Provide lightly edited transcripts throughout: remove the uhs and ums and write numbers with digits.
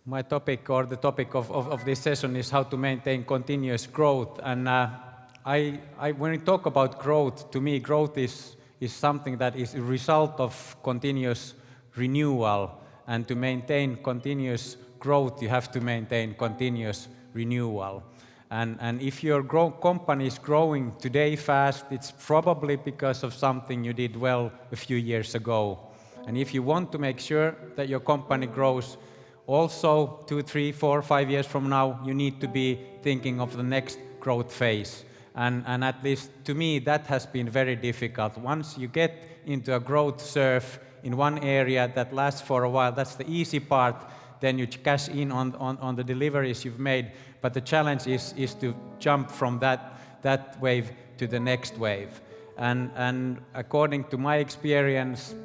My topic, or the topic of this session, is how to maintain continuous growth. And when we talk about growth, to me, growth is something that is a result of continuous renewal. And to maintain continuous growth, you have to maintain continuous renewal. And if your company is growing today fast, it's probably because of something you did well a few years ago. And if you want to make sure that your company grows also 2, 3, 4, 5 years from now, you need to be thinking of the next growth phase. And at least to me, that has been very difficult. Once you get into a growth surf in one area that lasts for a while, that's the easy part. Then you cash in on the deliveries you've made. But the challenge is to jump from that wave to the next wave. And according to my experience,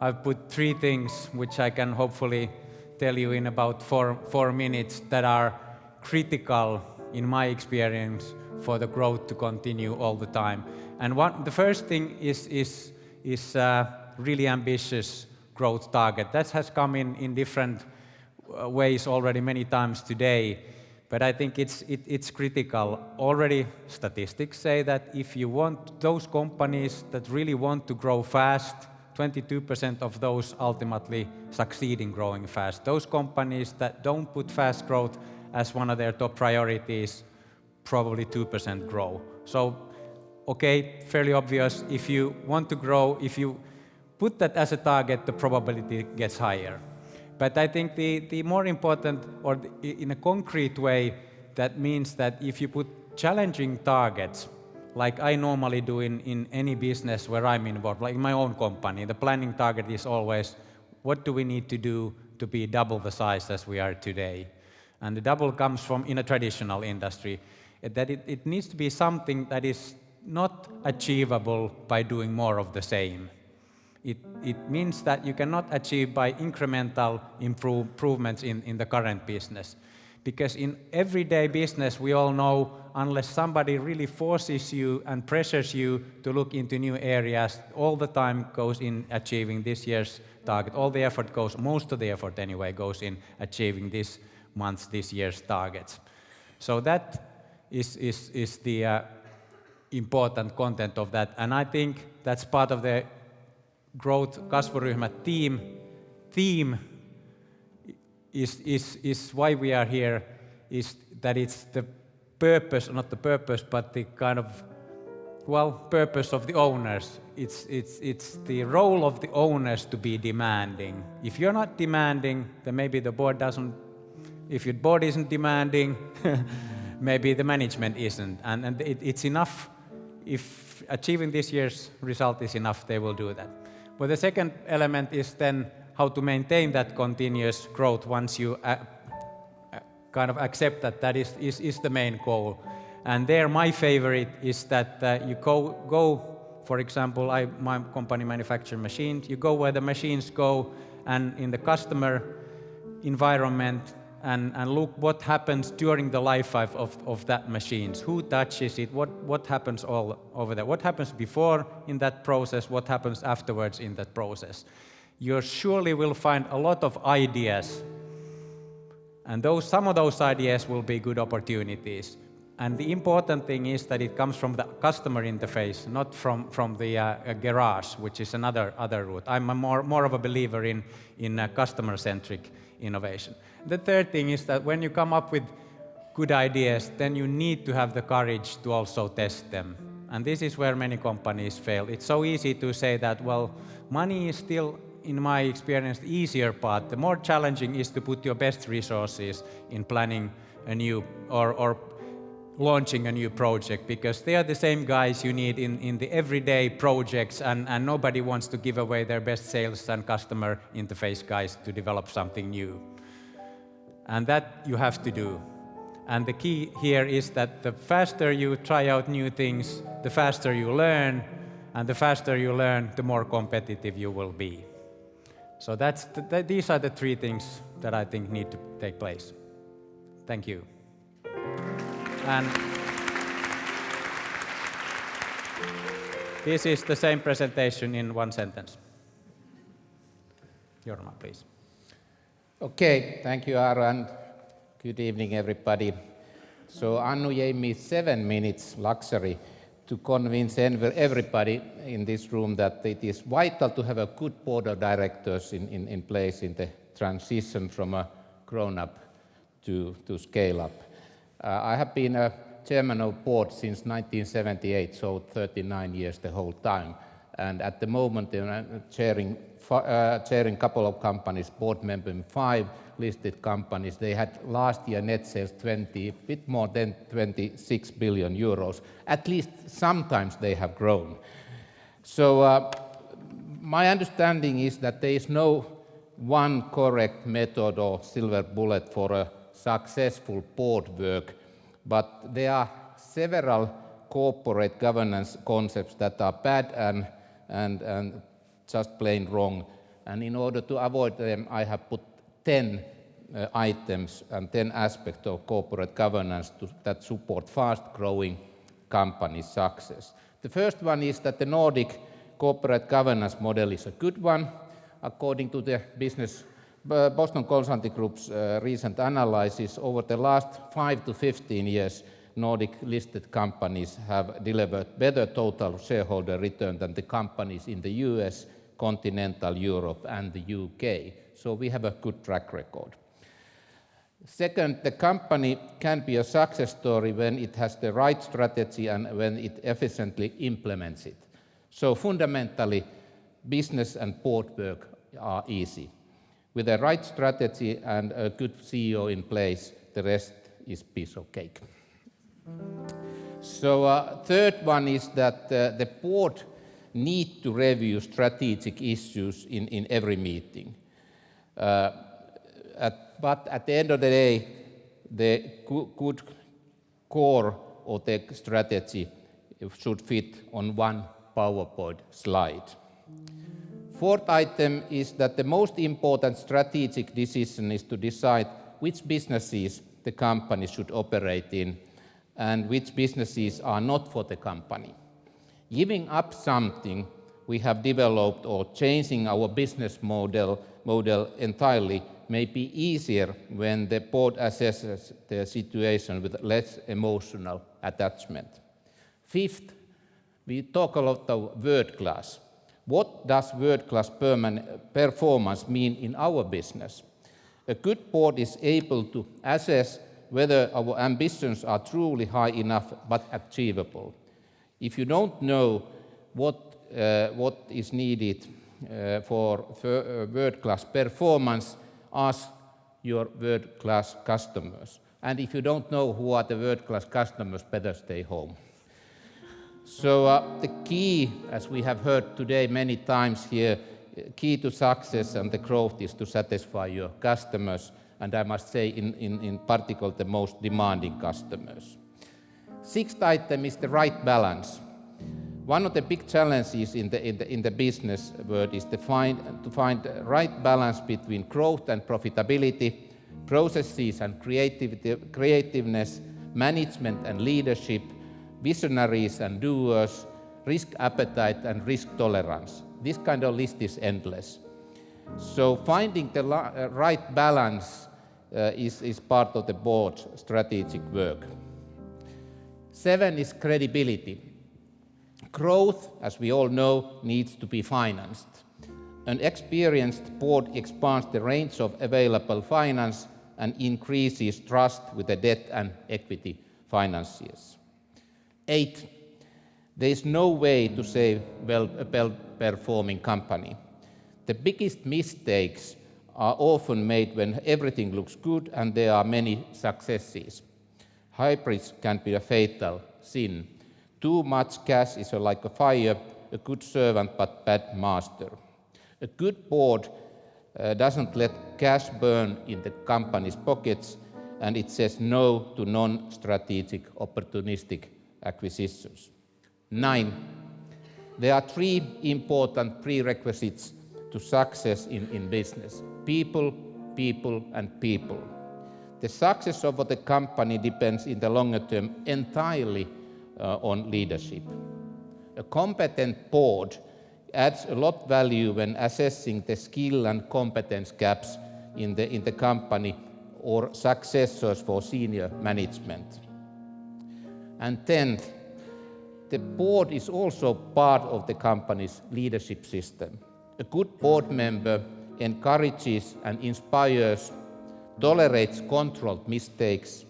I've put 3 things which I can hopefully tell you in about 4 minutes that are critical in my experience for the growth to continue all the time. And the first thing is really ambitious growth target. That has come in different ways already many times today, but I think it's critical. Already statistics say that if you want those companies that really want to grow fast, 22% of those ultimately succeed in growing fast. Those companies that don't put fast growth as one of their top priorities, probably 2% grow. So, okay, fairly obvious. If you want to grow, if you put that as a target, the probability gets higher. But I think the more important, or in a concrete way, that means that if you put challenging targets, like I normally do in any business where I'm involved, like in my own company, the planning target is always, what do we need to do to be double the size as we are today? And the double comes from, in a traditional industry, that it needs to be something that is not achievable by doing more of the same. It means that you cannot achieve by incremental improvements in the current business. Because in everyday business, we all know, unless somebody really forces you and pressures you to look into new areas, all the time goes in achieving this year's target. All the effort goes, most of the effort anyway, goes in achieving this year's targets. So that is the important content of that. And I think that's part of the growth Kasvuryhmä theme is why we are here, is that it's the purpose, not the purpose, but the kind of, well, purpose of the owners. It's the role of the owners to be demanding. If you're not demanding, then maybe the board doesn't, if your board isn't demanding, maybe the management isn't. And it's enough, if achieving this year's result is enough, they will do that. But the second element is then how to maintain that continuous growth once you kind of accept that that is the main goal. And there my favorite is that you go, for example, my company manufactures machines, you go where the machines go and in the customer environment and look what happens during the life of that machine. Who touches it, what happens all over there, what happens before in that process, what happens afterwards in that process. You surely will find a lot of ideas, and some of those ideas will be good opportunities. And the important thing is that it comes from the customer interface, not from the garage, which is another route. I'm more of a believer in customer-centric innovation. The third thing is that when you come up with good ideas, then you need to have the courage to also test them. And this is where many companies fail. It's so easy to say that, well, money is still, in my experience, the easier part. The more challenging is to put your best resources in planning a new or launching a new project, because they are the same guys you need in the everyday projects, and nobody wants to give away their best sales and customer interface guys to develop something new. And that you have to do. And the key here is that the faster you try out new things, the faster you learn, and the faster you learn, the more competitive you will be. So these are the 3 things that I think need to take place. Thank you. And this is the same presentation in 1 sentence. Jorma, please. Okay, thank you, Aaro, and good evening, everybody. So Annu gave me 7 minutes luxury to convince everybody in this room that it is vital to have a good board of directors in place in the transition from a grown-up to scale-up. I have been a chairman of board since 1978, so 39 years the whole time. And at the moment, I'm chairing a couple of companies, board member in 5 listed companies. They had last year net sales bit more than 26 billion euros. At least sometimes they have grown. So my understanding is that there is no one correct method or silver bullet for a successful board work, but there are several corporate governance concepts that are bad and just plain wrong. And in order to avoid them, I have put 10 items and 10 aspects of corporate governance that support fast-growing company success. The first one is that the Nordic corporate governance model is a good one. According to the Boston Consulting Group's recent analysis, over the last 5 to 15 years, Nordic listed companies have delivered better total shareholder return than the companies in the US, continental Europe, and the UK. So we have a good track record. Second, the company can be a success story when it has the right strategy and when it efficiently implements it. So fundamentally, business and board work are easy. With the right strategy and a good CEO in place, the rest is piece of cake. So third one is that the board need to review strategic issues in every meeting. But at the end of the day, the good core of the strategy should fit on one PowerPoint slide. Fourth item is that the most important strategic decision is to decide which businesses the company should operate in and which businesses are not for the company. Giving up something we have developed or changing our business model entirely may be easier when the board assesses the situation with less emotional attachment. Fifth, we talk a lot of world class. What does world class performance mean in our business? A good board is able to assess whether our ambitions are truly high enough but achievable. If you don't know what is needed for world-class performance, ask your world-class customers. And if you don't know who are the world-class customers, better stay home. So the key, as we have heard today many times here, key to success and the growth is to satisfy your customers, and I must say in particular the most demanding customers. Sixth item is the right balance. One of the big challenges in the business world is to find the right balance between growth and profitability, processes and creativeness, management and leadership, visionaries and doers, risk appetite and risk tolerance. This kind of list is endless. So finding the right balance is part of the board's strategic work. 7 is credibility. Growth, as we all know, needs to be financed. An experienced board expands the range of available finance and increases trust with the debt and equity financiers. 8, there is no way to save a well-performing company. The biggest mistakes are often made when everything looks good and there are many successes. Hybrids can be a fatal sin. Too much cash is like a fire, a good servant but bad master. A good board doesn't let cash burn in the company's pockets, and it says no to non-strategic opportunistic acquisitions. 9, there are 3 important prerequisites to success in business: people, people, and people. The success of the company depends in the longer term entirely on leadership. A competent board adds a lot of value when assessing the skill and competence gaps in the company or successors for senior management. And 10th, the board is also part of the company's leadership system. A good board member encourages and inspires, tolerates controlled mistakes,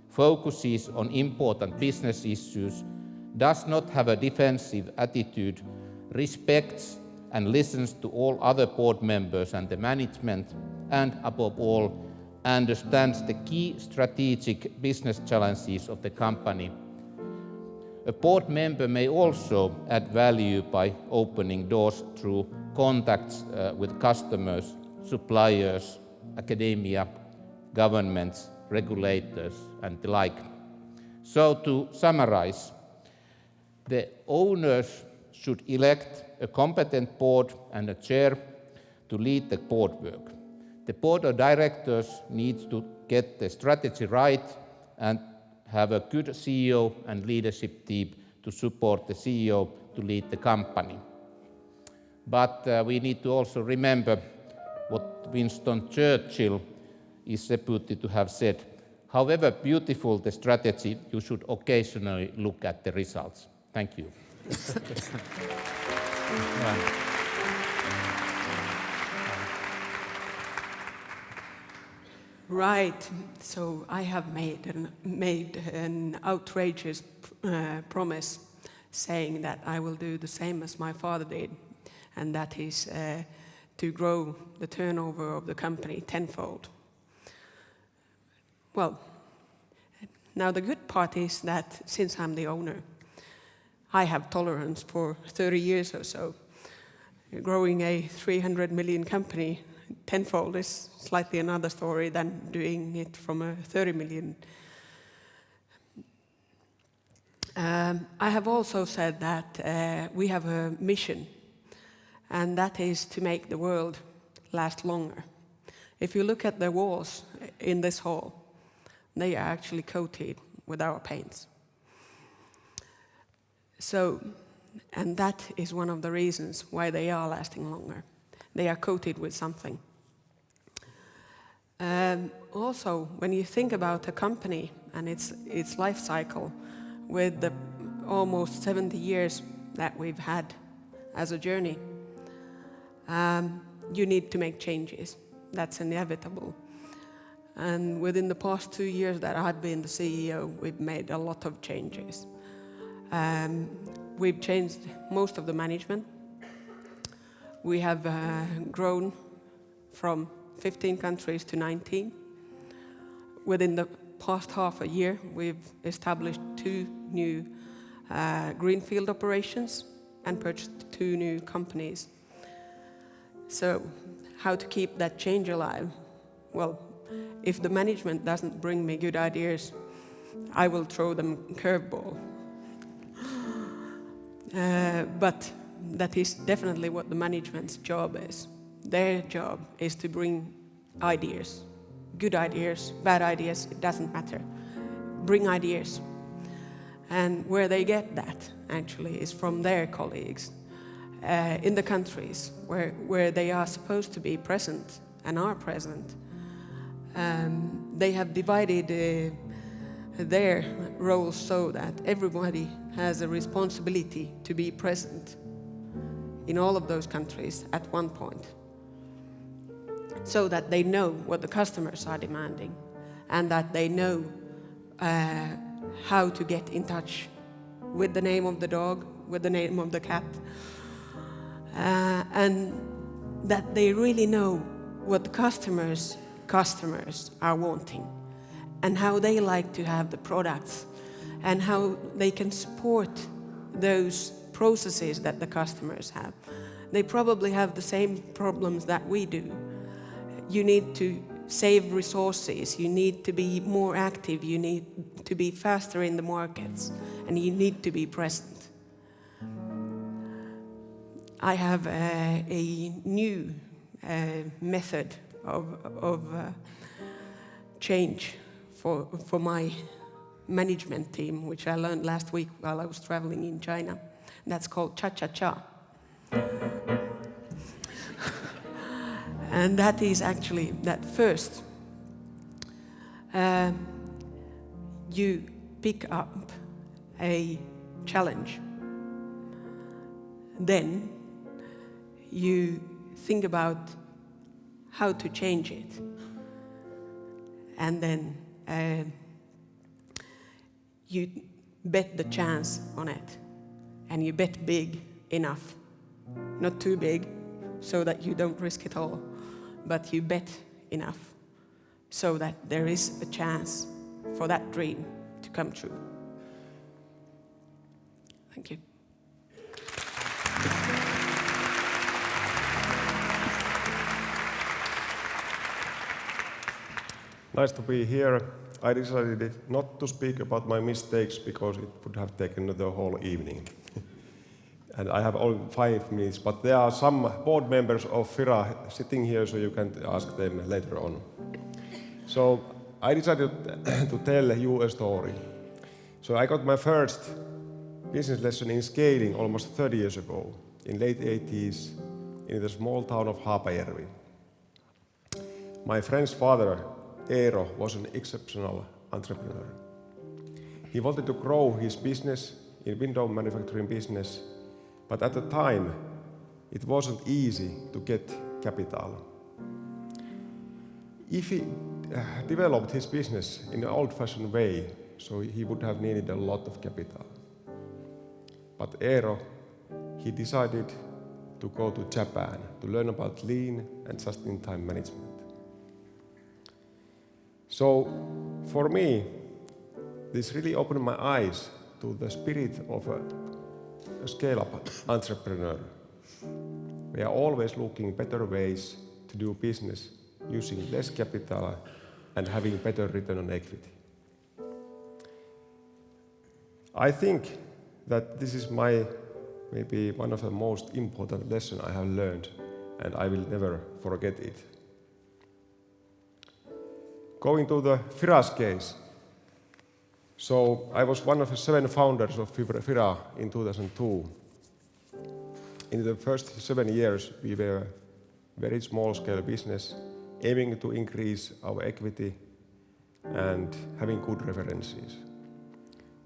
focuses on important business issues, does not have a defensive attitude, respects and listens to all other board members and the management, and above all, understands the key strategic business challenges of the company. A board member may also add value by opening doors through contacts with customers, suppliers, academia, governments, regulators, and the like. So to summarize, the owners should elect a competent board and a chair to lead the board work. The board of directors needs to get the strategy right and have a good CEO and leadership team to support the CEO to lead the company. But we need to also remember what Winston Churchill is reputed to have said: however beautiful the strategy, you should occasionally look at the results. Thank you. Right, so I have made an outrageous promise saying that I will do the same as my father did, and that is to grow the turnover of the company tenfold. Well, now the good part is that since I'm the owner, I have tolerance for 30 years or so. Growing a 300 million company tenfold is slightly another story than doing it from a 30 million. I have also said that we have a mission, and that is to make the world last longer. If you look at the walls in this hall, they are actually coated with our paints. So, and that is one of the reasons why they are lasting longer. They are coated with something. Also, when you think about a company and its life cycle, with the almost 70 years that we've had as a journey, you need to make changes. That's inevitable. And within the past 2 years that I've been the CEO, we've made a lot of changes. We've changed most of the management. We have grown from 15 countries to 19. Within the past half a year, we've established 2 new greenfield operations and purchased 2 new companies. So, how to keep that change alive? Well, if the management doesn't bring me good ideas, I will throw them a curveball. But that is definitely what the management's job is. Their job is to bring ideas. Good ideas, bad ideas, it doesn't matter. Bring ideas. And where they get that, actually, is from their colleagues in the countries where they are supposed to be present and are present. They have divided their roles so that everybody has a responsibility to be present in all of those countries at one point, so that they know what the customers are demanding and that they know how to get in touch with the name of the dog, with the name of the cat, and that they really know what the customers are wanting and how they like to have the products and how they can support those processes that the customers have. They probably have the same problems that we do. You need to save resources, you need to be more active, you need to be faster in the markets, and you need to be present. I have a new method of change for my management team, which I learned last week while I was traveling in China. And that's called cha-cha-cha. And that is actually that first you pick up a challenge. Then you think about how to change it. And then you bet the chance on it. And you bet big enough. Not too big, so that you don't risk it all. But you bet enough, so that there is a chance for that dream to come true. Thank you. Nice to be here. I decided not to speak about my mistakes because it would have taken the whole evening. And I have only 5 minutes, but there are some board members of Fira sitting here, so you can ask them later on. So I decided to tell you a story. So I got my first business lesson in scaling almost 30 years ago, in late 80s, in the small town of Haapajärvi. My friend's father, Aaro, was an exceptional entrepreneur. He wanted to grow his business in window manufacturing business, but at the time, it wasn't easy to get capital. If he developed his business in an old-fashioned way, so he would have needed a lot of capital. But Aaro, he decided to go to Japan to learn about lean and just-in-time management. So, for me, this really opened my eyes to the spirit of a scale-up entrepreneur. We are always looking better ways to do business using less capital and having better return on equity. I think that this is maybe one of the most important lessons I have learned, and I will never forget it. Going to the Fira's case. So I was one of the 7 founders of Fira in 2002. In the first 7 years, we were a very small-scale business, aiming to increase our equity and having good references.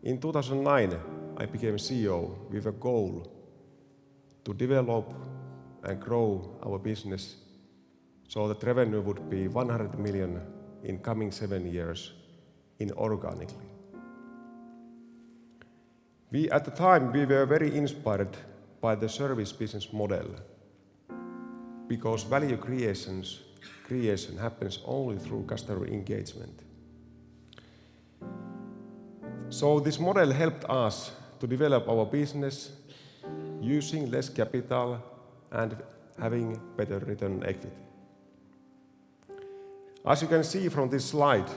In 2009, I became CEO with a goal to develop and grow our business so that revenue would be 100 million in coming 7 years inorganically. At the time, we were very inspired by the service business model because value creation happens only through customer engagement. So this model helped us to develop our business using less capital and having better return on equity. As you can see from this slide,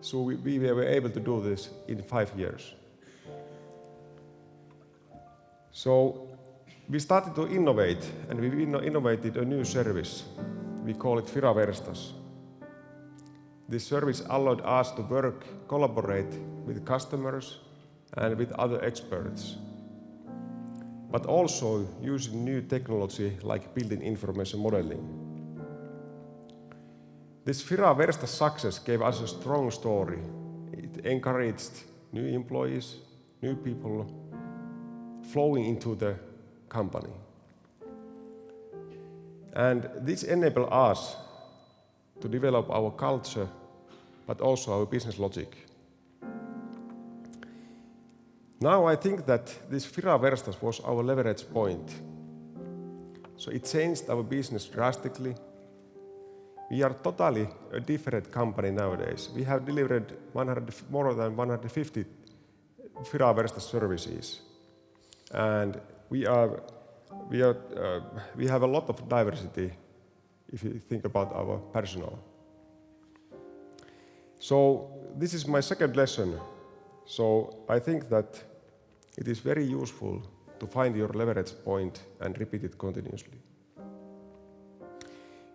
so we were able to do this in 5 years. So we started to innovate, and we innovated a new service. We call it Fira Verstas. This service allowed us to collaborate with customers and with other experts, but also using new technology like building information modeling. This Fira Verstas success gave us a strong story. It encouraged new employees, new people flowing into the company. And this enabled us to develop our culture, but also our business logic. Now I think that this Fira Verstas was our leverage point. So it changed our business drastically. We are totally a different company nowadays. We have delivered more than 150 Fira Verstas services. And we have a lot of diversity if you think about our personnel. So this is my second lesson. So I think that it is very useful to find your leverage point and repeat it continuously.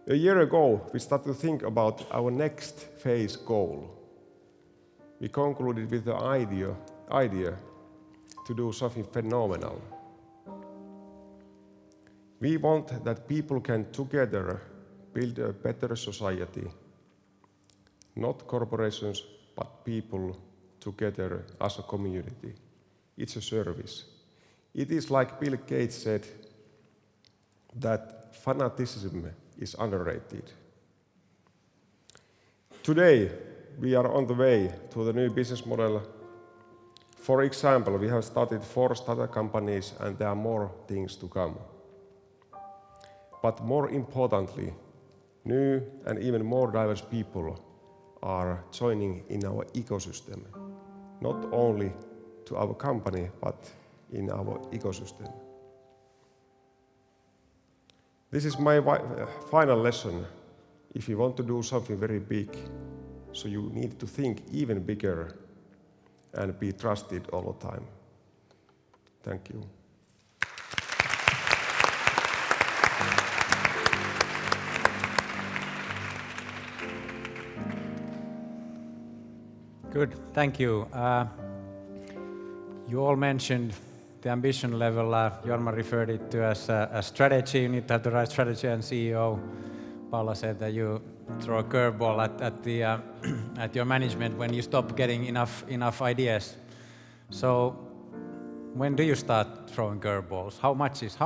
A year ago, we started to think about our next phase goal. We concluded with the idea to do something phenomenal. We want that people can together build a better society. Not corporations, but people together as a community. It's a service. It is like Bill Gates said, that fanaticism is underrated. Today, we are on the way to the new business model. For example, we have started 4 startup companies and there are more things to come. But more importantly, new and even more diverse people are joining in our ecosystem, not only to our company, but in our ecosystem. This is my final lesson. If you want to do something very big, so you need to think even bigger and be trusted all the time. Thank you. Good, thank you. You all mentioned the ambition level. Jorma referred it to as a strategy. You need to have the right strategy, and CEO Paula said that you throw a curveball at your management when you stop getting enough ideas. So when do you start throwing curveballs? How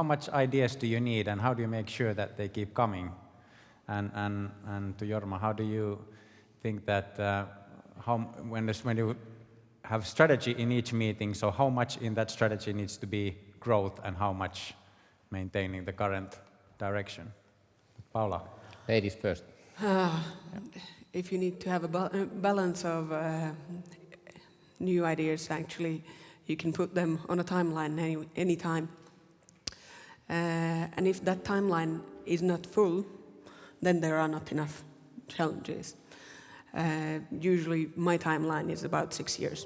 much ideas do you need, and how do you make sure that they keep coming? And to Jorma, how do you think that when you have strategy in each meeting, so how much in that strategy needs to be growth and how much maintaining the current direction? Paula. Ladies first. If you need to have a balance of new ideas, actually, you can put them on a timeline any time. And if that timeline is not full, then there are not enough challenges. Usually my timeline is about 6 years.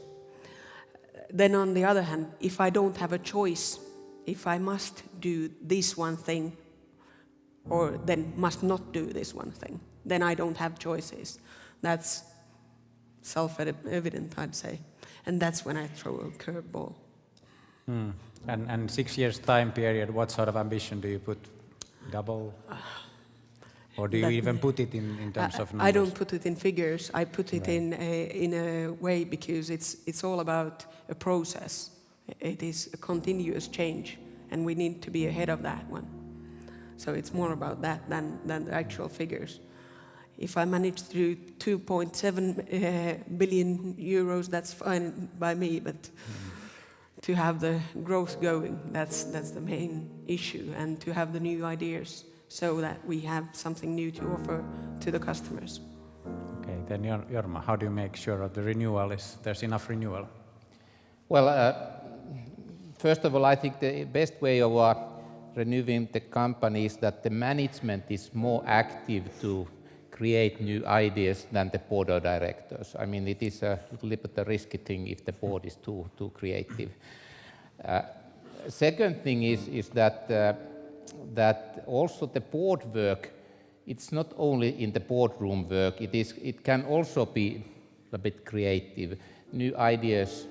Then on the other hand, if I don't have a choice, if I must do this one thing or then must not do this one thing, then I don't have choices. That's self-evident, I'd say. And that's when I throw a curveball. And 6 years time period, what sort of ambition do you put? Double? Or do you even put it in terms of numbers? I don't put it in figures. I put it in a way because it's all about a process. It is a continuous change, and we need to be ahead of that one. So it's more about that than the actual figures. If I manage to do 2.7 billion euros, that's fine by me, but to have the growth going, that's the main issue, and to have the new ideas so that we have something new to offer to the customers. Okay, then Jorma, how do you make sure of the renewal there's enough renewal? Well, first of all, I think the best way of renewing the company is that the management is more active to create new ideas than the board of directors. I mean, it is a little bit a risky thing if the board is too creative. Second thing is that also the board work, it's not only in the boardroom work, it can also be a bit creative, new ideas.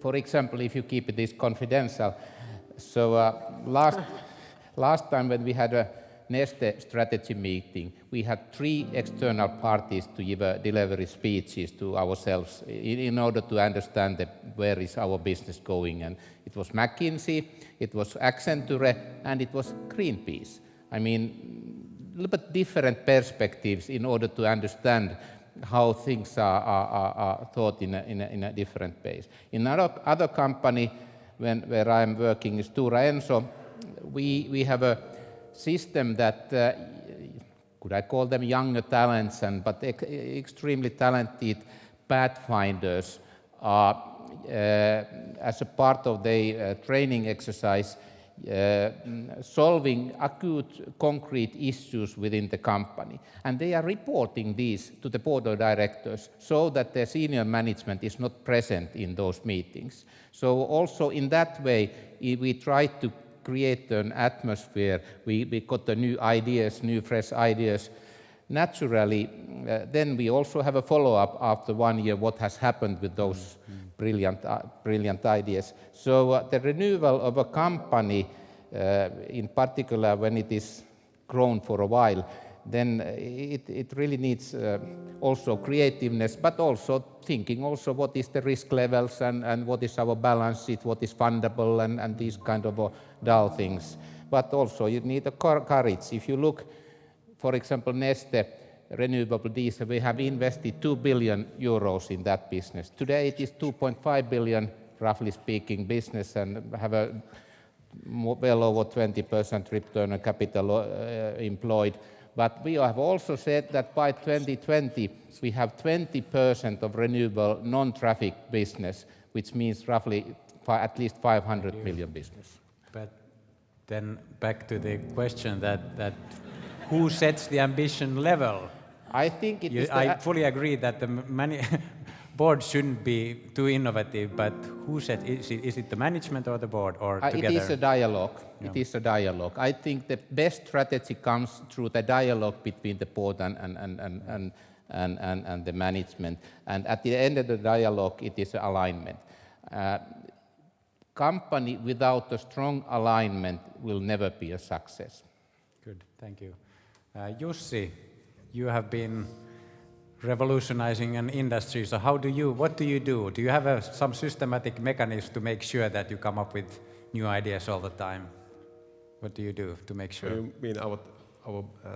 For example, if you keep this confidential, so last time when we had a Neste strategy meeting, we had 3 external parties to give delivery speeches to ourselves in order to understand where is our business going. And it was McKinsey, it was Accenture, and it was Greenpeace. I mean, a little bit different perspectives in order to understand how things are thought in a different pace. In other company where I'm working, Stora Enso, we have a system that, could I call them younger talents, but extremely talented pathfinders are, as a part of their training exercise, solving acute concrete issues within the company. And they are reporting these to the board of directors so that the senior management is not present in those meetings. So also in that way, we try to create an atmosphere. We got the new ideas, new fresh ideas. Naturally, then we also have a follow-up after 1 year, what has happened with those brilliant ideas. So the renewal of a company, in particular when it is grown for a while, then it really needs also creativeness, but also thinking also what is the risk levels and what is our balance sheet, what is fundable and these kind of dull things. But also you need a courage. If you look, for example, Neste, renewable diesel, we have invested 2 billion euros in that business. Today it is 2.5 billion, roughly speaking, business and have a well over 20% return on capital employed. But we have also said that by 2020 we have 20% of renewable non-traffic business, which means roughly at least 500 million business. But then back to the question that who sets the ambition level? I think I fully agree that the board shouldn't be too innovative, but who sets? Is it the management or the board or together? It is a dialogue. Yeah. It is a dialogue. I think the best strategy comes through the dialogue between the board and the management. And at the end of the dialogue, it is alignment. Company without a strong alignment will never be a success. Good, thank you. Jussi, you have been revolutionizing an industry. So what do you do? Do you have some systematic mechanism to make sure that you come up with new ideas all the time? What do you do to make sure? You mean our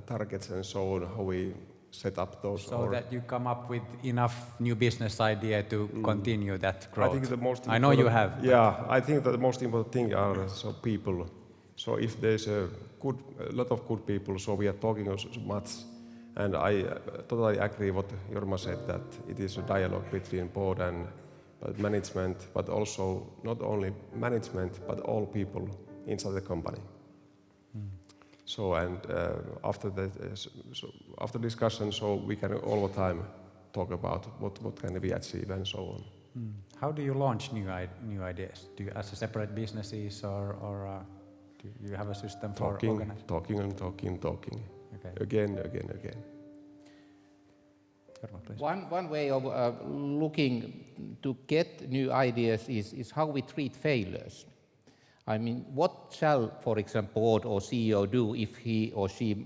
targets and so on, how we set up those? So that you come up with enough new business idea to continue that growth. I think the most I know you have. Yeah, I think that the most important thing are people. So if there's a lot of good people, so we are talking so much, and I totally agree what Jorma said, that it is a dialogue between board and management, but also not only management, but all people inside the company. So and after discussion, so we can all the time talk about what can we achieve and so on. How do you launch new ideas? Do you as a separate businesses or do you have a system for organizing? Talking. Okay. Again. One way of looking to get new ideas is how we treat failures. I mean, what shall, for example, board or CEO do if he or she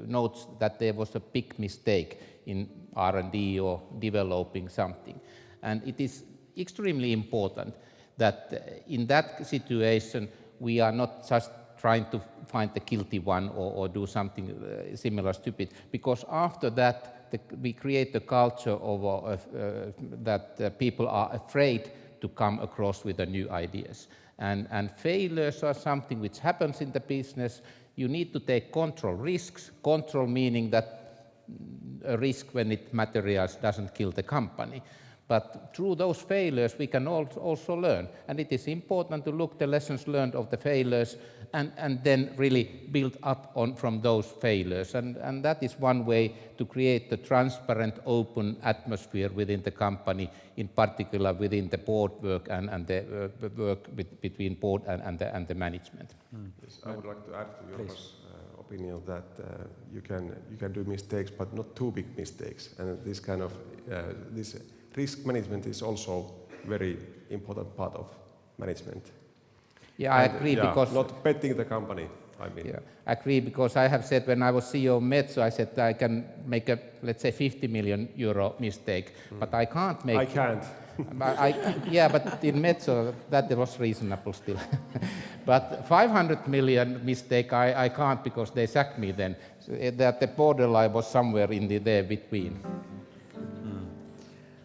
notes that there was a big mistake in R&D or developing something? And it is extremely important that in that situation we are not just trying to find the guilty one or do something similar stupid, because after that we create a culture of that people are afraid to come across with the new ideas. And failures are something which happens in the business. You need to take control risks, control meaning that a risk when it materializes doesn't kill the company. But through those failures we can also learn. And it is important to look the lessons learned of the failures and then really build up from those failures. And that is one way to create the transparent, open atmosphere within the company, in particular within the board work and the work between board and the management. Yes, I would like to add to Jorma's opinion that you can do mistakes, but not too big mistakes. And this kind of this risk management is also very important part of management. Yeah, I agree, because not betting the company, I mean. Yeah, I agree, because I have said when I was CEO of Metso, I said I can make a, let's say, 50 million euro mistake, but I can't make... I can't. Yeah, but in Metso that was reasonable still. But 500 million mistake I can't, because they sacked me then. So that the borderline was somewhere in there between.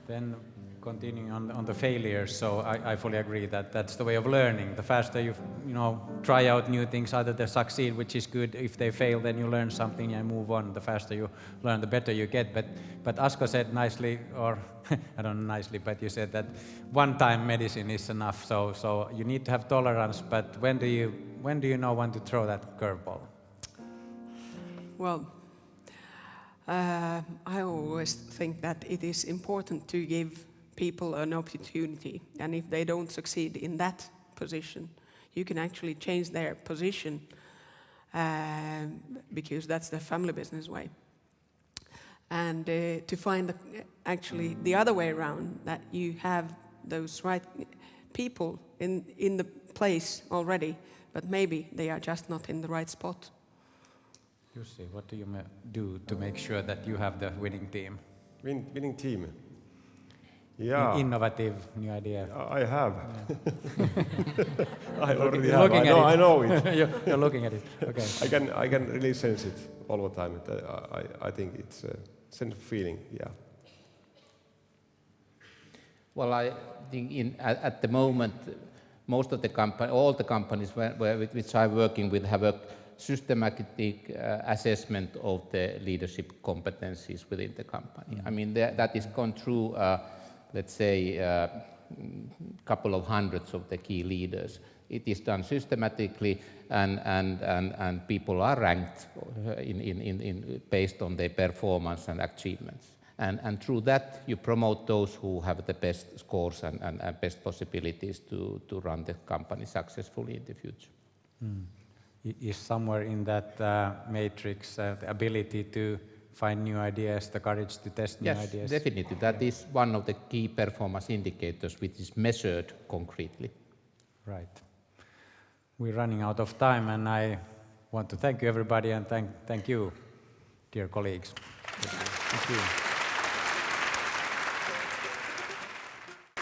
Then continuing on the failures, so I fully agree that that's the way of learning. The faster you try out new things, either they succeed, which is good. If they fail, then you learn something and move on. The faster you learn, the better you get. But Asko said nicely, or I don't know nicely, but you said that one-time medicine is enough. So you need to have tolerance. But when do you know when to throw that curveball? Well, I always think that it is important to give people an opportunity, and if they don't succeed in that position, you can actually change their position because that's the family business way. And to find actually the other way around, that you have those right people in the place already, but maybe they are just not in the right spot. Jussi, what do you do to make sure that you have the winning team? Winning team. Yeah. Innovative, new idea. I have. I already You're have. looking at it. I know it. You're looking at it. Okay. I can really sense it all the time. I think it's a sense of feeling. Yeah. Well, I think at the moment, most of the all the companies with which I'm working with have a systematic assessment of the leadership competencies within the company. I mean, that is gone through, let's say, couple of hundreds of the key leaders. It is done systematically, and people are ranked based on their performance and achievements. And through that, you promote those who have the best scores and best possibilities to run the company successfully in the future. Is somewhere in that matrix the ability to find new ideas, the courage to test new ideas? Yes, definitely. That is one of the key performance indicators which is measured concretely. Right. We're running out of time, and I want to thank you, everybody, and thank you, dear colleagues. Thank you.